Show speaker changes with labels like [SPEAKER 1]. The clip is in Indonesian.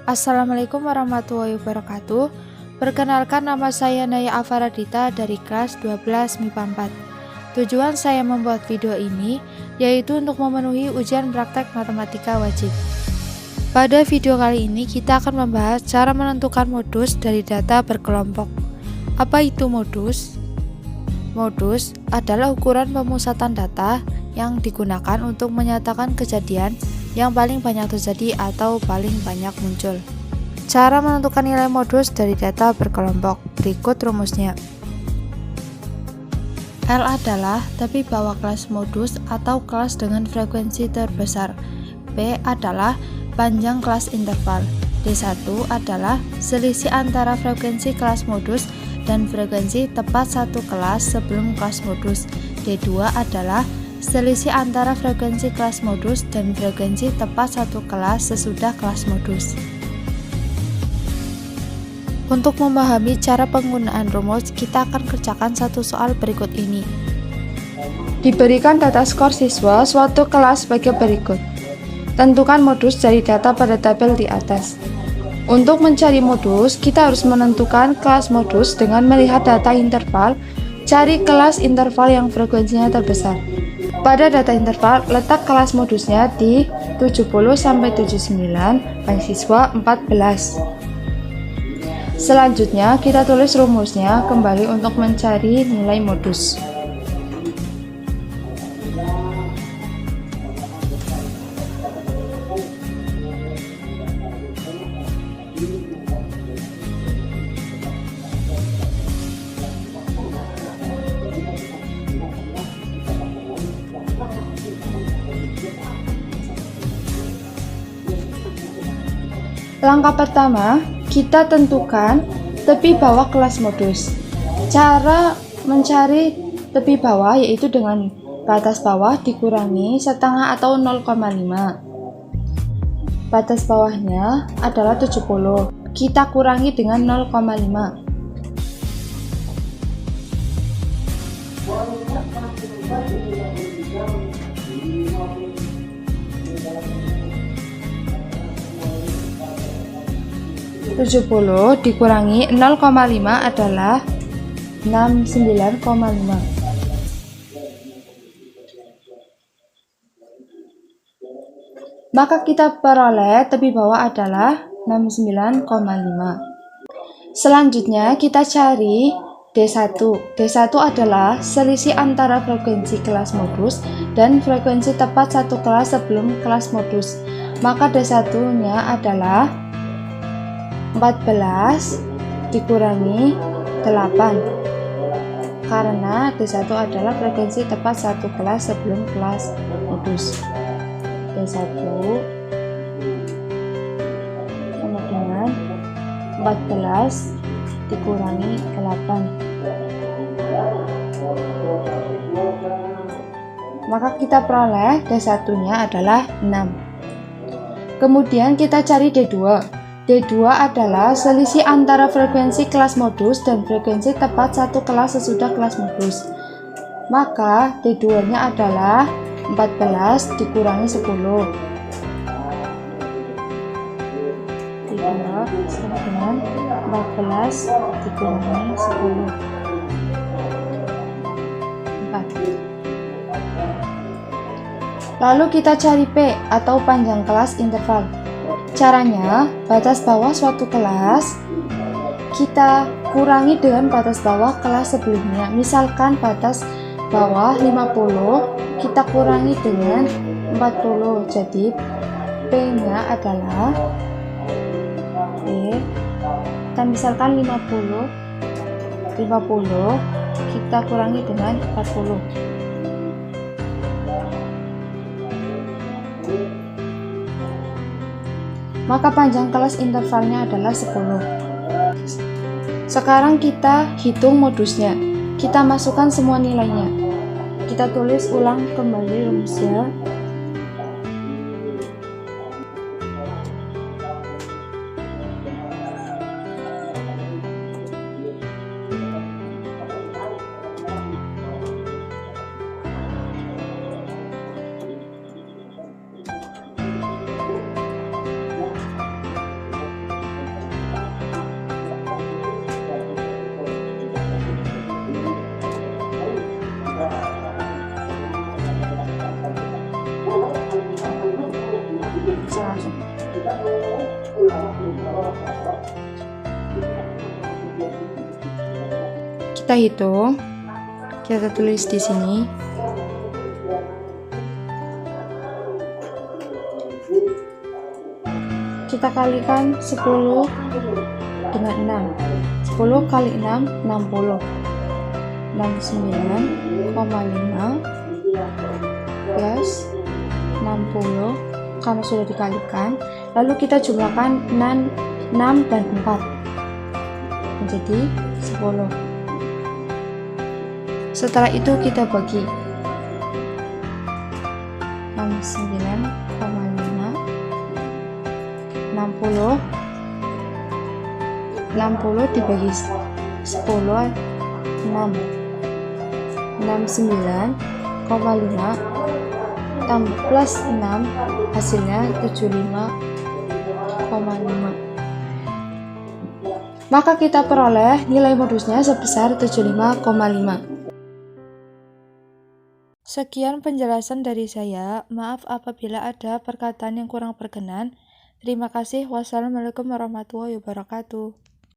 [SPEAKER 1] Assalamualaikum warahmatullahi wabarakatuh. Perkenalkan, nama saya Naya Afaradita dari kelas 12 MIPA 4. Tujuan saya membuat video ini yaitu untuk memenuhi ujian praktek matematika wajib. Pada video kali ini kita akan membahas cara menentukan modus dari data berkelompok. Apa itu modus? Modus adalah ukuran pemusatan data yang digunakan untuk menyatakan kejadian yang paling banyak terjadi atau paling banyak muncul. Cara menentukan nilai modus dari data berkelompok. Berikut rumusnya. L adalah tepi bawah kelas modus atau kelas dengan frekuensi terbesar. P adalah panjang kelas interval. D1 adalah selisih antara frekuensi kelas modus dan frekuensi tepat satu kelas sebelum kelas modus. D2 adalah selisih antara frekuensi kelas modus dan frekuensi tepat satu kelas sesudah kelas modus. Untuk memahami cara penggunaan rumus, kita akan kerjakan satu soal berikut ini. Diberikan data skor siswa suatu kelas sebagai berikut. Tentukan modus dari data pada tabel di atas. Untuk mencari modus, kita harus menentukan kelas modus dengan melihat data interval. Cari kelas interval yang frekuensinya terbesar. Pada data interval, letak kelas modusnya di 70-79, banyak siswa 14. Selanjutnya, kita tulis rumusnya kembali untuk mencari nilai modus. Langkah pertama, kita tentukan tepi bawah kelas modus. Cara mencari tepi bawah yaitu dengan batas bawah dikurangi setengah atau 0,5. Batas bawahnya adalah 70. Kita kurangi dengan 0,5. Dikurangi 0,5 adalah 69,5. Maka kita peroleh tepi bawah adalah 69,5. Selanjutnya kita cari D1. D1 adalah selisih antara frekuensi kelas modus dan frekuensi tepat satu kelas sebelum kelas modus. Maka D1-nya adalah 14 dikurangi 8 karena D1 adalah frekuensi tepat satu kelas sebelum kelas modus. D1 sama dengan 14 dikurangi 8, maka kita peroleh D1-nya adalah 6. Kemudian kita cari D2. D2 adalah selisih antara frekuensi kelas modus dan frekuensi tepat satu kelas sesudah kelas modus. Maka D2-nya adalah 14 dikurangi 10. D2 sama dengan 14 dikurangi 10. 4. Lalu kita cari P atau panjang kelas interval. Caranya, batas bawah suatu kelas kita kurangi dengan batas bawah kelas sebelumnya. Misalkan batas bawah 50, kita kurangi dengan 40. Jadi P-nya adalah P. Kita misalkan 50 kita kurangi dengan 40. Maka panjang kelas intervalnya adalah 10. Sekarang kita hitung modusnya. Kita masukkan semua nilainya. Kita tulis ulang kembali rumusnya. Kita hitung, kita tulis di sini. Kita kalikan 10 dengan 6. 10 kali 6, 60. 69,5 plus 60 karena sudah dikalikan. Lalu kita jumlahkan 6 dan 4 menjadi 10. Setelah itu kita bagi 69,5 60 dibagi 10 6 69,5 plus 6 hasilnya 75,5. Maka kita peroleh nilai modusnya sebesar 75,5. Sekian penjelasan dari saya. Maaf apabila ada perkataan yang kurang berkenan. Terima kasih. Wassalamualaikum warahmatullahi wabarakatuh.